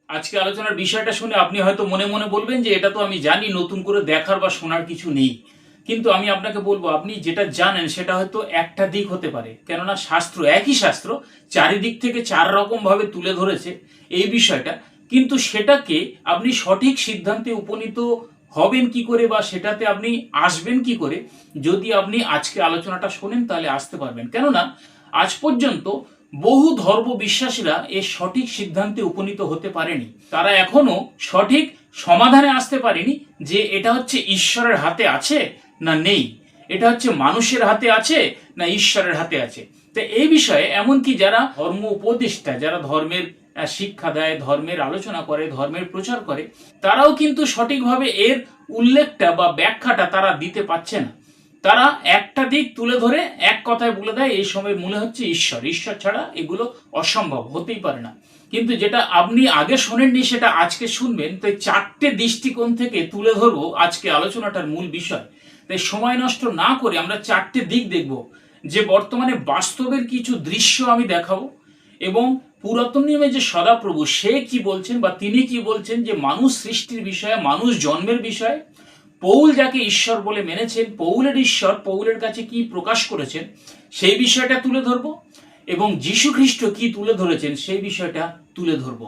আজকে আলোচনার বিষয়টা শুনে আপনি হয়তো মনে মনে বলবেন যে এটা তো আমি জানি, নতুন করে দেখার বা শোনার কিছু নেই। কিন্তু আমি আপনাকে বলবো, আপনি যেটা জানেন সেটা হয়তো একটা দিক হতে পারে, কেননা শাস্ত্র, একই শাস্ত্র চারিদিক থেকে চার রকম ভাবে তুলে ধরেছে এই বিষয়টা। কিন্তু সেটাকে আপনি সঠিক সিদ্ধান্তে উপনীত হবেন কি করে বা সেটাতে আপনি আসবেন কি করে, যদি আপনি আজকে আলোচনাটা শোনেন তাহলে আসতে পারবেন। কেননা আজ পর্যন্ত বহু ধর্ম বিশ্বাসীরা এর সঠিক সিদ্ধান্তে উপনীত হতে পারেনি। তারা এখনো সঠিক সমাধানে আসতে পারেনি যে এটা হচ্ছে ঈশ্বরের হাতে আছে না নেই, এটা হচ্ছে মানুষের হাতে আছে না ঈশ্বরের হাতে আছে। তো এই বিষয়ে এমনকি যারা ধর্ম উপদেষ্টা, যারা ধর্মের শিক্ষা দেয়, ধর্মের আলোচনা করে, ধর্মের প্রচার করে, তারাও কিন্তু সঠিকভাবে এর উল্লেখটা বা ব্যাখ্যাটা তারা দিতে পারছে না। তারা একটা দিক তুলে ধরে এক কথায় বলে দেয় এই সময় মূলে হচ্ছে ঈশ্বর, ঈশ্বর ছাড়া এগুলো অসম্ভব, হতেই পারে না। কিন্তু যেটা আপনি আগে শোনেননি সেটা আজকে শুনবেন। তাই চারটে দৃষ্টিকোণ থেকে তুলে ধরবো আজকে আলোচনাটার মূল বিষয়। তাই সময় নষ্ট না করে আমরা চারটে দিক দেখব, যে বর্তমানে বাস্তবের কিছু দৃশ্য আমি দেখাবো, এবং পুরাতন নিয়মে যে সদাপ্রভু সে কি বলছেন বা তিনি কি বলছেন যে মানুষ সৃষ্টির বিষয়ে, মানুষ জন্মের বিষয়ে, পৌল যাকে ঈশ্বর বলে মেনেছেন, পৌলের ঈশ্বর পৌলের কাছে কি প্রকাশ করেছেন সেই বিষয়টা তুলে ধরবো, এবং যীশু খ্রিস্ট কি তুলে ধরেছেন সেই বিষয়টা তুলে ধরবো।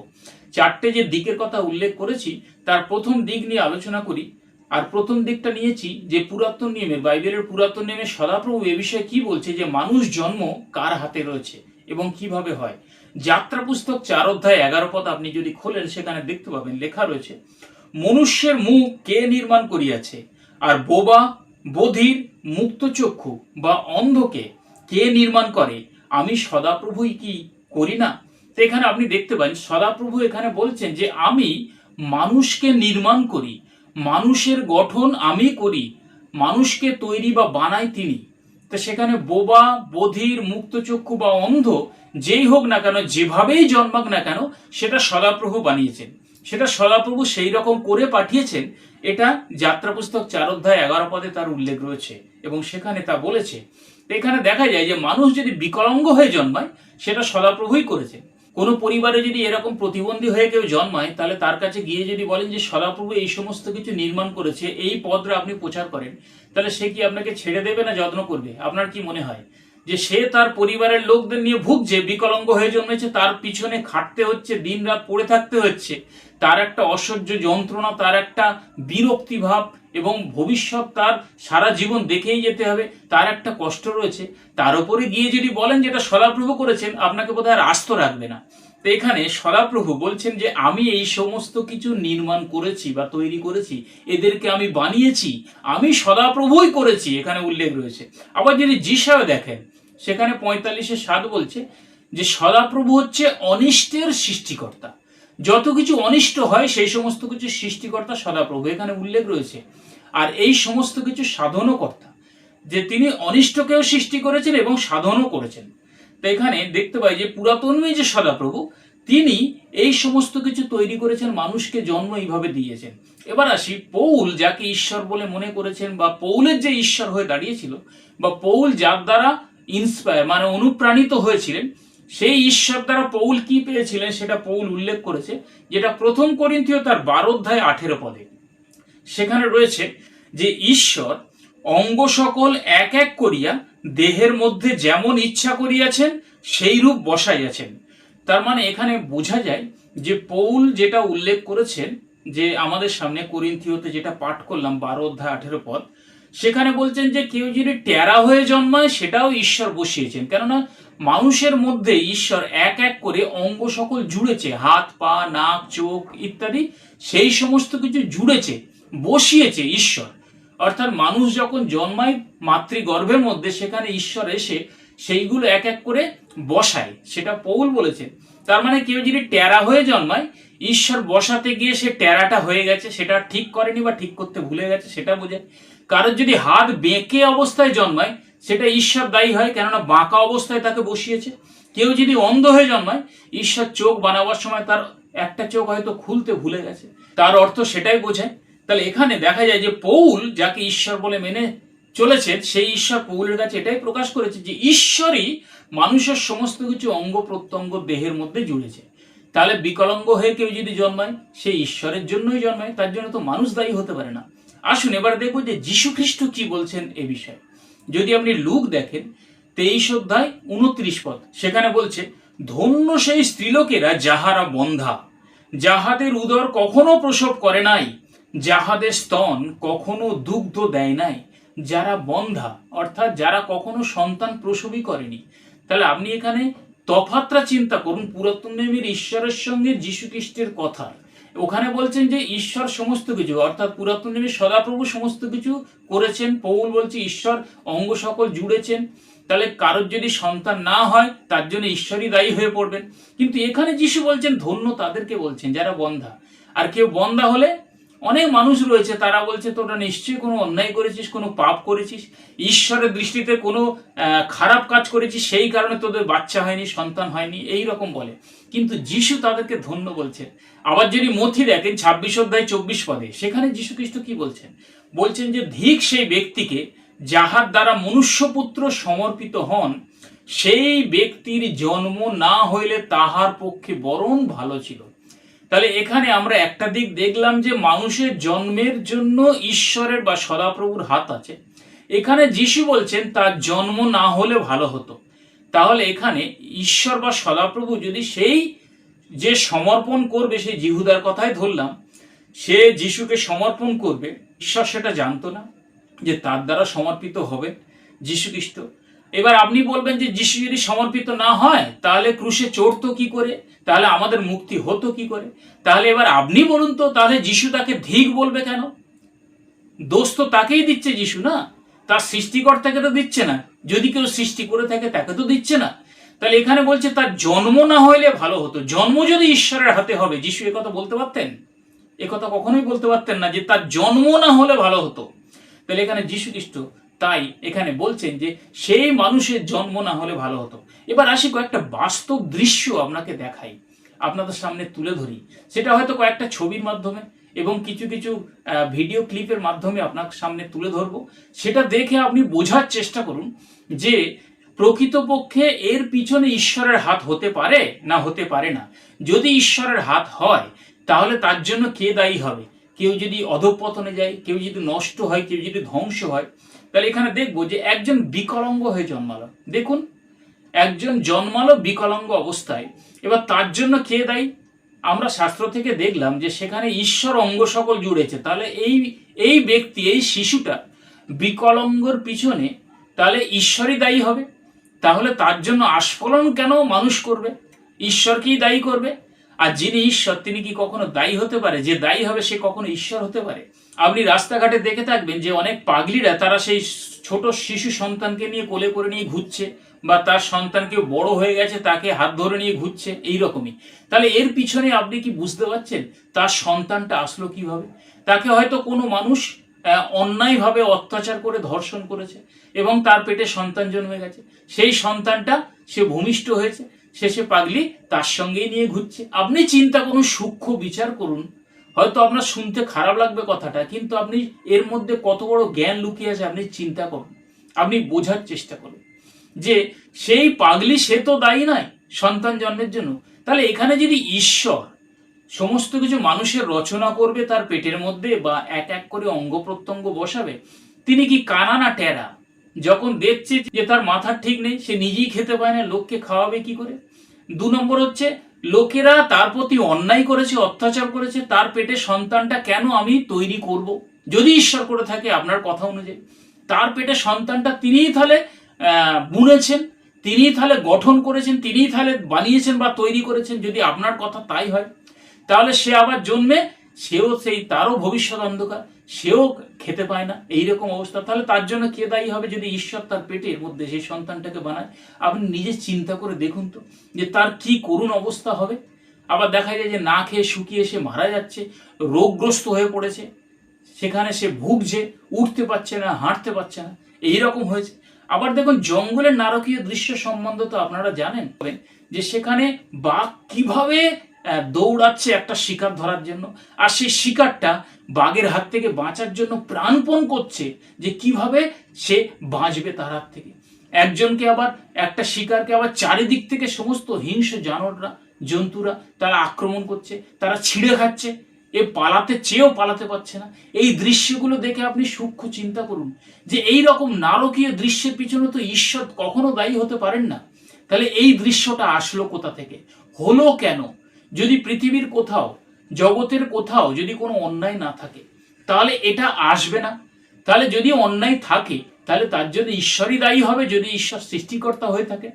চারটে যে দিকের কথা উল্লেখ করেছি তার প্রথম দিক নিয়ে আলোচনা করি। আর প্রথম দিকটা নিয়েছি যে পুরাতন নিয়মে, বাইবেলের পুরাতন নিয়মে সদাপ্রভু এ বিষয়ে কি বলছে, যে মানুষ জন্ম কার হাতে রয়েছে এবং কিভাবে হয়। যাত্রা পুস্তক 4 অধ্যায় 11 পদ আপনি যদি খোলেন সেখানে দেখতে পাবেন লেখা রয়েছে, মনুষ্যের মুখ কে নির্মাণ করিয়াছে, আর বোবা বধির মুক্তচক্ষু বা অন্ধকে কে নির্মাণ করে, আমি সদাপ্রভুই কি করি না। তো এখানে আপনি দেখতে পান সদাপ্রভু এখানে বলছেন যে আমি মানুষকে নির্মাণ করি, মানুষের গঠন আমি করি, মানুষকে তৈরি বা বানাই তিনি। তো সেখানে বোবা বধির মুক্তচক্ষু বা অন্ধ যেই হোক না কেন, যেভাবেই জন্মাক না কেন, সেটা সদাপ্রভু বানিয়েছেন, সেটা সদাপ্রভু সেই রকম করে পাঠিয়েছেন। এটা যাত্রা পুস্তক 4 অধ্যায় 11 পদে তার উল্লেখ রয়েছে এবং সেখানে তা বলেছে। এখানে দেখা যায় যে মানুষ যদি বিকলাঙ্গ হয়ে জন্মায় সেটা সদাপ্রভুই করেছে। কোনো পরিবারে যদি এরকম প্রতিবন্ধী হয়ে কেউ জন্মায়, তাহলে তার কাছে গিয়ে যদি বলেন যে সদাপ্রভু এই সমস্ত কিছু নির্মাণ করেছে, এই পদরা আপনি প্রচার করেন, তাহলে সে কি আপনাকে ছেড়ে দেবে না যত্ন করবে? আপনার কি মনে হয় যে সে তার পরিবারের লোকদের নিয়ে ভুগছে, বিকলাঙ্গ হয়ে জন্মেছে, তার পিছনে খাটতে হচ্ছে, দিন রাত পড়ে থাকতে হচ্ছে, তার একটা অসহ্য যন্ত্রণা, তার একটা বিরক্তি ভাব, এবং ভবিষ্যৎ তার সারা জীবন দেখেই যেতে হবে, তার একটা কষ্ট রয়েছে, তার উপরে গিয়ে যদি বলেন যেটা সদাপ্রভু করেছেন, আপনাকে বোধহয় আর আস্ত রাখবে না। তো এখানে সদাপ্রভু বলছেন যে আমি এই সমস্ত কিছু নির্মাণ করেছি বা তৈরি করেছি, এদেরকে আমি বানিয়েছি, আমি সদাপ্রভুই করেছি, এখানে উল্লেখ রয়েছে। আবার যদি যিশায় দেখেন সেখানে 45:7 বলছে যে সদাপ্রভু হচ্ছে অনিষ্টের সৃষ্টিকর্তা, যত কিছু অনিষ্ট হয় সেই সমস্ত কিছু সৃষ্টিকর্তা সদাপ্রভু, এখানে উল্লেখ রয়েছে। আর এই সমস্ত কিছু সাধনও কর্তা, যে তিনি অনিষ্টকেও সৃষ্টি করেছেন এবং সাধনও করেছেন। তো এখানে দেখতে পাই যে পুরাতনময় যে সদাপ্রভু তিনি এই সমস্ত কিছু তৈরি করেছেন, মানুষকে জন্ম এইভাবে দিয়েছেন। এবার আসি পৌল যাকে ঈশ্বর বলে মনে করেছেন, বা পৌলের যে ঈশ্বর হয়ে দাঁড়িয়েছিল, বা পৌল যার দ্বারা ইন্সপায়ার মানে অনুপ্রাণিত হয়েছিলেন, সেই ঈশ্বর দ্বারা পৌল কি পেয়েছিলেন সেটা পৌল উল্লেখ করেছে, যেটা প্রথম করিন্থীয় তার 12 অধ্যায় 18 পদে। সেখানে রয়েছে যে ঈশ্বর অঙ্গ সকল এক এক করিয়া দেহের মধ্যে যেমন ইচ্ছা করিয়াছেন সেই রূপ বসাইয়াছেন। তার মানে এখানে বোঝা যায় যে পৌল যেটা উল্লেখ করেছেন, যে আমাদের সামনে করিন্থীয়তে যেটা পাঠ করলাম 12 অধ্যায় 18 পদ, সেখানে বলছেন যে কেউ যদি টেরা হয়ে জন্মায় সেটাও ঈশ্বর বসিয়েছেন। কেননা মানুষের মধ্যে ঈশ্বর এক এক করে অঙ্গ সকল জুড়েছে, হাত পা নাক চোখ ইত্যাদি, সেই সমস্ত কিছু জুড়েছে, বসিয়েছে ঈশ্বর। অর্থাৎ মানুষ যখন জন্মায় মাতৃগর্ভের মধ্যে, সেখানে ঈশ্বর এসে সেইগুলো এক এক করে বসায়, সেটা পৌল বলেছেন। তার মানে কেউ যদি টেরা হয়ে জন্মায়, ঈশ্বর বসাতে গিয়ে সে টেরাটা হয়ে গেছে, সেটা ঠিক করেনি বা ঠিক করতে ভুলে গেছে, সেটা বোঝায়। কারোর যদি হাত বেঁকে অবস্থায় জন্মায়, সেটা ঈশ্বর দায়ী হয়, কেননা বাঁকা অবস্থায় তাকে বসিয়েছে। কেউ যদি অন্ধ হয়ে জন্মায়, ঈশ্বর চোখ বানাবার সময় তার একটা চোখ হয়তো খুলতে ভুলে গেছে, তার অর্থ সেটাই বোঝায়। তাহলে এখানে দেখা যায় যে পৌল যাকে ঈশ্বর বলে মেনে চলেছেন, সেই ঈশ্বর পৌলের কাছে এটাই প্রকাশ করেছে যে ঈশ্বরই মানুষের সমস্ত কিছু অঙ্গ প্রত্যঙ্গ দেহের মধ্যে জুড়েছে। তাহলে বিকলাঙ্গ হয়ে কেউ যদি জন্মায়, সে ঈশ্বরের জন্যই জন্মায়, তার জন্য তো মানুষ দায়ী হতে পারে না। আসুন এবার দেখবো যে যীশু খ্রিস্ট কি বলছেন এ বিষয়ে। যদি আপনি লুক দেখেন 23 অধ্যায় 29 পদ, সেখানে বলছে, ধন্য সেই স্ত্রীলোকেরা যাহারা বন্ধা, যাহাদের উদর কখনো প্রসব করে নাই, যাহাদের স্তন কখনো দুগ্ধ দেয় নাই। যারা বন্ধা অর্থাৎ যারা কখনো সন্তান প্রসবই করেনি। তাহলে আপনি এখানে তফাৎটা চিন্তা করুন পুরাতন নিয়মের ঈশ্বরের সঙ্গে যীশু খ্রিস্টের কথা। ওখানে বলছেন যে ঈশ্বর সমস্ত কিছু, অর্থাৎ পুরাতন নিয়মে সদাপ্রভু সমস্ত কিছু করেছেন। পৌল বলছে ঈশ্বর অঙ্গ সকল জুড়েছেন। তাহলে কারোর যদি সন্তান না হয় তার জন্য ঈশ্বরই দায়ী হয়ে পড়বেন। কিন্তু এখানে যিশু বলছেন ধন্য তাদেরকে বলছেন যারা বন্ধা। আর কেউ বন্ধা হলে অনেক মানুষ রয়েছে, তারা বলছে তোরা নিশ্চয়ই কোনো অন্যায় করেছিস, কোনো পাপ করেছিস, ঈশ্বরের দৃষ্টিতে কোনো খারাপ কাজ করেছিস, সেই কারণে তোদের বাচ্চা হয়নি, সন্তান হয়নি, এই রকম বলে। কিন্তু যিশু তাদেরকে ধন্য বলছেন। আবার যদি মথি দেখেন 26 অধ্যায় 24 পদে, সেখানে যীশু খ্রিস্ট কি বলছেন? বলছেন যে ধিক সেই ব্যক্তিকে যাহার দ্বারা মনুষ্যপুত্র সমর্পিত হন, সেই ব্যক্তির জন্ম না হইলে তাহার পক্ষে বরং ভালো ছিল। তাহলে এখানে আমরা একটা দিক দেখলাম যে মানুষের জন্মের জন্য ঈশ্বরের বা সদাপ্রভুর হাত আছে। এখানে যিশু বলছেন তার জন্ম না হলে ভালো হতো। তাহলে এখানে ঈশ্বর বা সদাপ্রভু যদি সেই যে সমর্পণ করবে, সেই জিহুদার কথাই ধরলাম, সে যিশুকে সমর্পণ করবে, ঈশ্বর সেটা জানতো না যে তার দ্বারা সমর্পিত হবে যিশু খ্রিস্ট? এবার আপনি বলবেন যে যিশু যদি সমর্পিত না হয় তাহলে ক্রুশে চড়তো কি করে, তাহলে আমাদের মুক্তি হতো কি করে? তাহলে এবার আপনি বলুন তো, তাহলে যিশু তাকে ধিক বলবে কেন? দোষ তো তাকেই দিচ্ছে যিশু, না তার সৃষ্টিকর্তাকে তো দিচ্ছে না। যদি কেউ সৃষ্টি করে থাকে তাকে তো দিচ্ছে না। তাহলে এখানে বলছে তার জন্ম না হইলে ভালো হতো। জন্ম যদি ঈশ্বরের হাতে হবে, যিশু একথা বলতে পারতেন? একথা কখনোই বলতে পারতেন না যে তার জন্ম না হলে ভালো হতো। তাহলে এখানে যিশু খ্রিস্ট তাই এখানে বলছেন যে সেই মানুষের জন্ম না হলে ভালো হতো। এবার আসি কয়েকটা বাস্তব দৃশ্য আপনাকে দেখাই, আপনাদের সামনে তুলে ধরি। সেটা হয়তো কয়েকটা ছবির মাধ্যমে এবং কিছু কিছু ভিডিও ক্লিপের মাধ্যমে আপনার সামনে তুলে ধরবো। সেটা দেখে আপনি বোঝার চেষ্টা করুন যে প্রকৃতপক্ষে এর পিছনে ঈশ্বরের হাত হতে পারে না হতে পারে না। যদি ঈশ্বরের হাত হয় তাহলে তার জন্য কে দায়ী হবে? কেউ যদি অধঃপতনে যায়, কেউ যদি নষ্ট হয়, কেউ যদি ধ্বংস হয়, তাহলে এখানে দেখবো যে একজন বিকলাঙ্গ হয়ে জন্মালো। দেখুন, একজন জন্মালো বিকলাঙ্গ অবস্থায়, এবার তার জন্য কে দায়ী? আমরা শাস্ত্র থেকে দেখলাম যে সেখানে ঈশ্বর অঙ্গ সকল জুড়েছে। তাহলে এই ব্যক্তি, এই শিশুটা বিকলাঙ্গর পিছনে তাহলে ঈশ্বরই দায়ী হবে। তাহলে তার জন্য আস্ফলন কেন মানুষ করবে? ঈশ্বরকেই দায়ী করবে। আর যিনি ঈশ্বর তিনি কি কখনো দায়ী হতে পারে? যে দায়ী হবে সে কখনো ঈশ্বর হতে পারে? আপনি রাস্তাঘাটে দেখে থাকবেন যে অনেক পাগলিরা তারা সেই ছোট শিশু সন্তানকে নিয়ে কোলে করে নিয়ে ঘুরছে, বা তার সন্তান কেউ বড় হয়ে গেছে তাকে হাত ধরে নিয়ে ঘুরছে, এইরকমই। তাহলে এর পিছনে আপনি কি বুঝতে পারছেন তার সন্তানটা আসলো কিভাবে? তাকে হয়তো কোনো মানুষ অন্যায়ভাবে অত্যাচার করে ধর্ষণ করেছে এবং তার পেটে সন্তান জন্মে গেছে। সেই সন্তানটা সে ভূমিষ্ঠ হয়েছে, শেষে পাগলি তার সঙ্গেই নিয়ে ঘুরছে। আপনি চিন্তা করুন, সূক্ষ্ম বিচার করুন। হয়তো আপনার শুনতে খারাপ লাগবে কথাটা, কিন্তু আপনি এর মধ্যে কত বড় জ্ঞান লুকিয়ে আছে আপনি চিন্তা করুন, আপনি বোঝার চেষ্টা করুন যে সেই পাগলি সে তো দায়ী নয় সন্তান জন্মের জন্য। তাহলে এখানে যদি ঈশ্বর সমস্ত কিছু মানুষের রচনা করবে তার পেটের মধ্যে, বা এক এক করে অঙ্গ প্রত্যঙ্গ বসাবে, তিনি কি কানা না টেরা? যখন দেখছে যে তার মাথার ঠিক নেই, সে নিজেই খেতে পায় না, লোককে খাওয়াবে কি করে? 2 নম্বর হচ্ছে লোকেরা তার প্রতি অন্যায় করেছে, অত্যাচার করেছে, তার পেটে সন্তানটা কেন আমি তৈরি করব? যদি ঈশ্বর করে থাকে আপনার কথা অনুযায়ী, তার পেটে সন্তানটা তিনিই তাহলে বুনেছেন, তিনিই তাহলে গঠন করেছেন, তিনিই তাহলে বানিয়েছেন বা তৈরি করেছেন। যদি আপনার কথা তাই হয়, তাহলে সে আবার জন্মে, সেও সেই তারও ভবিষ্যৎ অন্ধকার, সেও খেতে পায় না, এইরকম অবস্থা। তাহলে তার জন্য কে দায়ী হবে যদি ঈশ্বর তার পেটের মধ্যে সেই সন্তানটাকে বানায়? আপনি নিজে চিন্তা করে দেখুন তো যে তার কি করুণ অবস্থা হবে। আবার দেখা যায় যে না খেয়ে শুকিয়ে সে মারা যাচ্ছে, রোগগ্রস্ত হয়ে পড়েছে, সেখানে সে ভুগছে, উঠতে পারছে না, হাঁটতে পারছে না, এইরকম হয়েছে। আবার দেখুন জঙ্গলের নারকীয় দৃশ্য সম্বন্ধে তো আপনারা জানেন যে সেখানে বাঘ কিভাবে দৌড়াচ্ছে একটা শিকার ধরার জন্য, আর সেই শিকারটা বাঘের হাত থেকে বাঁচার জন্য প্রাণপণ করছে যে কিভাবে সে বাঁচবে তার হাত থেকে। একজনকে আবার, একটা শিকারকে আবার চারিদিক থেকে সমস্ত হিংস্র জানোয়াররা জন্তুরা তারা আক্রমণ করছে, তারা ছিঁড়ে খাচ্ছে, এ পালাতে চেয়েও পালাতে পারছে না। এই দৃশ্যগুলো দেখে আপনি সূক্ষ্ম চিন্তা করুন যে এই রকম নারকীয় দৃশ্যের পিছনে তো ঈশ্বর কখনো দায়ী হতে পারেন না। তাহলে এই দৃশ্যটা আসলো কোথা থেকে, হলো কেন? যদি পৃথিবীর কোথাও, জগতের কোথাও যদি কোনো অন্যায় না থাকে তাহলে এটা আসবে না। তাহলে যদি অন্যায় থাকে তাহলে তার জন্য ঈশ্বরই দায়ী হবে, যদি ঈশ্বর সৃষ্টিকর্তা হয়ে থাকে।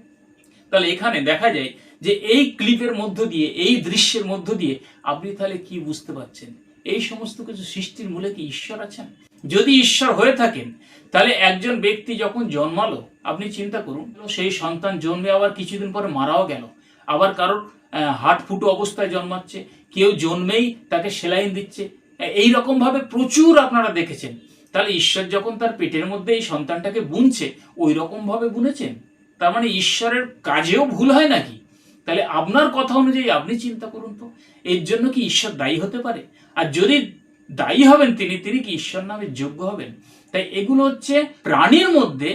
তাহলে এখানে দেখা যায় যে এই ক্লিপের মধ্য দিয়ে, এই দৃশ্যের মধ্য দিয়ে আপনি তাহলে কি বুঝতে পারছেন? এই সমস্ত কিছু সৃষ্টির মূলে কি ঈশ্বর আছেন? যদি ঈশ্বর হয়ে থাকেন তাহলে একজন ব্যক্তি যখন জন্মালো, আপনি চিন্তা করুন, সেই সন্তান জন্মে আবার কিছুদিন পরে মারাও গেল, আবার কারোর হাট ফুটো অবস্থায় জন্মাচ্ছে, কেউ জন্মেই তাকে সেলাইন দিচ্ছে, এই রকম ভাবে প্রচুর আপনারা দেখেছেন। তাহলে ঈশ্বর যখন তার পেটের মধ্যে এই সন্তানটাকে বুনছে, ওই রকম ভাবে বুনেছেন? তার মানে ঈশ্বরের কাজেও ভুল হয় নাকি? তাহলে আপনার কথা অনুযায়ী আপনি চিন্তা করুন তো, এর জন্য কি ঈশ্বর দায়ী হতে পারে? আর যদি দায়ী হবেন তিনি, তিনি কি ঈশ্বর নামের যোগ্য হবেন? তাই এগুলো হচ্ছে প্রাণীর মধ্যে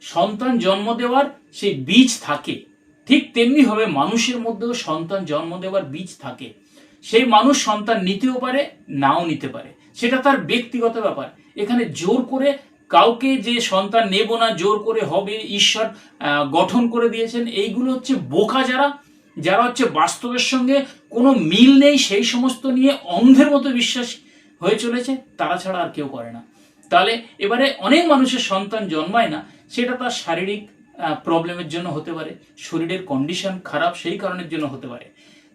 সন্তান জন্ম দেওয়ার সেই বীজ থাকে, ঠিক তেমনি হবে মানুষের মধ্যেও সন্তান জন্ম দেওয়ার বীজ থাকে। সেই মানুষ সন্তান নিতেও পারে, নাও নিতে পারে, সেটা তার ব্যক্তিগত ব্যাপার। এখানে জোর করে কাউকে যে সন্তান নেব না, জোর করে হবে, ঈশ্বর গঠন করে দিয়েছেন, এইগুলো হচ্ছে বোকা যারা, যারা হচ্ছে বাস্তবের সঙ্গে কোনো মিল নেই সেই সমস্ত নিয়ে অন্ধের মতো বিশ্বাস হয়ে চলেছে, তারা ছাড়া আর কেউ করে না। তাহলে এবারে অনেক মানুষের সন্তান জন্মায় না, সেটা তার শারীরিক প্রবলেমের জন্য হতে পারে, শরীরের কন্ডিশন খারাপ সেই কারণের জন্য হতে পারে।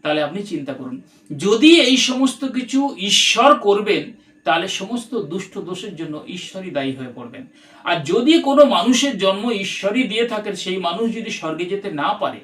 তাহলে আপনি চিন্তা করুন, যদি এই সমস্ত কিছু ঈশ্বর করবেন তাহলে সমস্ত দুষ্ট দোষের জন্য ঈশ্বরই দায়ী হয়ে পড়বেন। আর যদি কোনো মানুষের জন্ম ঈশ্বরই দিয়ে থাকেন, সেই মানুষ যদি স্বর্গে যেতে না পারে,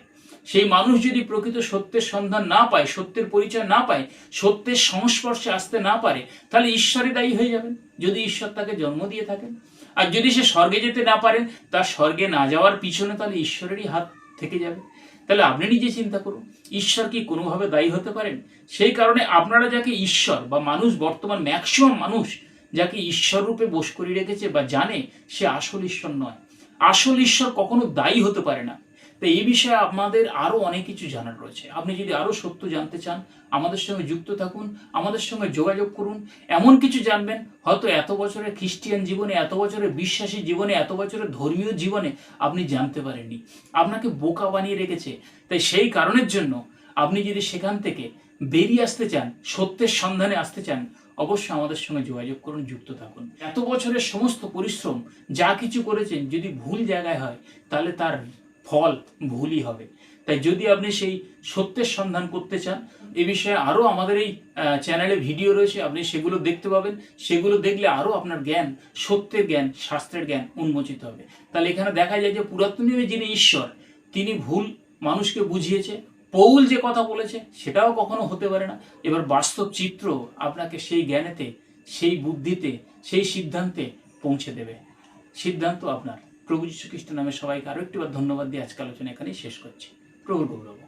সেই মানুষ যদি প্রকৃত সত্যের সন্ধান না পায়, সত্যের পরিচয় না পায়, সত্যের সংস্পর্শে আসতে না পারে, তাহলে ঈশ্বরই দায়ী হয়ে যাবেন, যদি ঈশ্বর তাকে জন্ম দিয়ে থাকেন। আর যদি সে স্বর্গে যেতে না পারেন, তার স্বর্গে না যাওয়ার পিছনে তাহলে ঈশ্বরেরই হাত থেকে যাবে। তাহলে আপনি নিজে চিন্তা করুন, ঈশ্বর কি কোনোভাবে দায়ী হতে পারেন? সেই কারণে আপনারা যাকে ঈশ্বর বা মানুষ, বর্তমান ম্যাক্সিমাম মানুষ যাকে ঈশ্বর রূপে বশ করে রেখেছে বা জানে, সে আসল ঈশ্বর নয়। আসল ঈশ্বর কখনো দায়ী হতে পারে না। তো এই বিষয়ে আমাদের আরো অনেক কিছু জানার রয়েছে। আপনি যদি আরো সত্য জানতে চান, আমাদের সঙ্গে যুক্ত থাকুন, আমাদের সঙ্গে যোগাযোগ করুন। এমন কিছু জানবেন হয়তো এত বছরের খ্রিস্টিয়ান জীবনে, এত বছরের বিশ্বাসী জীবনে, এত বছরের ধর্মীয় জীবনে আপনি জানতে পারেননি। আপনাকে বোকা বানিয়ে রেখেছে। তাই সেই কারণের জন্য আপনি যদি সেখান থেকে বেরিয়ে আসতে চান, সত্যের সন্ধানে আসতে চান, অবশ্যই আমাদের সঙ্গে যোগাযোগ করুন, যুক্ত থাকুন। এত বছরের সমস্ত পরিশ্রম যা কিছু করেছেন যদি ভুল জায়গায় হয়, তাহলে তার ফল ভুলই হবে। তাই যদি আপনি সেই সত্যের সন্ধান করতে চান, এ বিষয়ে আরও আমাদের এই চ্যানেলে ভিডিও রয়েছে, আপনি সেগুলো দেখতে পাবেন। সেগুলো দেখলে আরও আপনার জ্ঞান, সত্যের জ্ঞান, শাস্ত্রের জ্ঞান উন্মোচিত হবে। তাহলে এখানে দেখা যায় যে পুরাতন নিয়মে যিনি ঈশ্বর, তিনি ভুল মানুষকে বুঝিয়েছে। পৌল যে কথা বলেছে সেটাও কখনো হতে পারে না। এবার বাস্তব চিত্র আপনাকে সেই জ্ঞানেতে, সেই বুদ্ধিতে, সেই সিদ্ধান্তে পৌঁছে দেবে। সিদ্ধান্ত আপনার। প্রভু যীশু খ্রিস্টের নামে সবাইকে আরো একটিবার ধন্যবাদ দিয়ে আজকে আলোচনা এখানেই শেষ করছি। প্রভুর গৌরব।